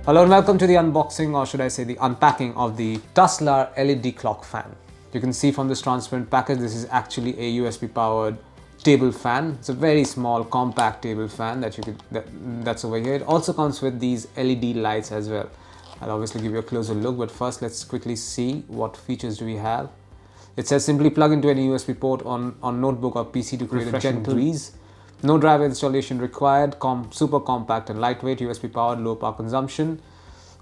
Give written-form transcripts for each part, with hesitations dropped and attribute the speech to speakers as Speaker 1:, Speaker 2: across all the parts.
Speaker 1: Hello and welcome to the unboxing, or should I say the unpacking of the Touchpad LED clock fan. You can see from this transparent package, this is actually a USB powered table fan. It's a very small compact table fan that's over here. It also comes with these LED lights as well. I'll obviously give you a closer look, but first let's quickly see what features do we have. It says simply plug into any USB port on notebook or PC to create a gentle breeze. No driver installation required, super compact and lightweight, USB powered, low power consumption,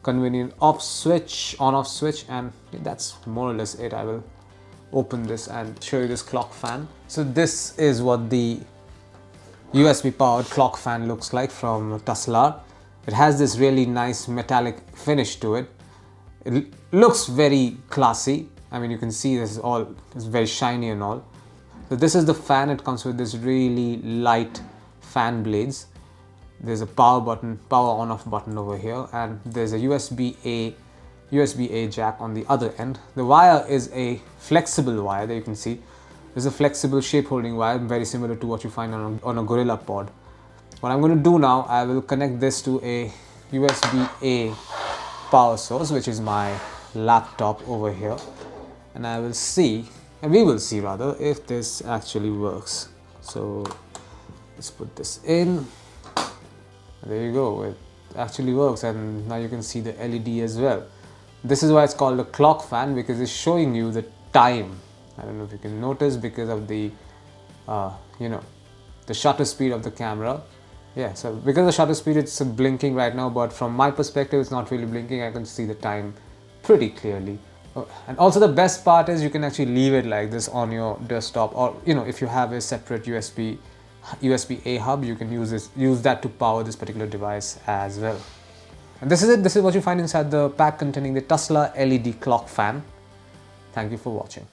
Speaker 1: convenient off switch, on off switch, and that's more or less it. I will open this and show you this clock fan. So this is what the USB powered clock fan looks like from Touchpad. It has this really nice metallic finish to it. It looks very classy. I mean, you can see this is all, it's very shiny and all. So this is the fan. It comes with this really light fan blades. There's a power button, power on off button over here, and there's a USB-A jack on the other end. The wire is a flexible wire. There you can see there's a flexible shape holding wire, very similar to what you find on a Gorilla Pod. What I'm going to do now, I will connect this to a USB-A power source, which is my laptop over here, and I will see, and we will see rather, if this actually works. So let's put this in. There you go, it actually works, and now you can see the LED as well. This is why it's called a clock fan, because it's showing you the time. I don't know if you can notice because of the the shutter speed of the camera. Yeah, so because of the shutter speed it's blinking right now, but from my perspective it's not really blinking. I can see the time pretty clearly. And also the best part is you can actually leave it like this on your desktop, or if you have a separate USB-A hub, you can use that to power this particular device as well. And this is it. This is what you find inside the pack containing the Touchpad LED clock fan. Thank you for watching.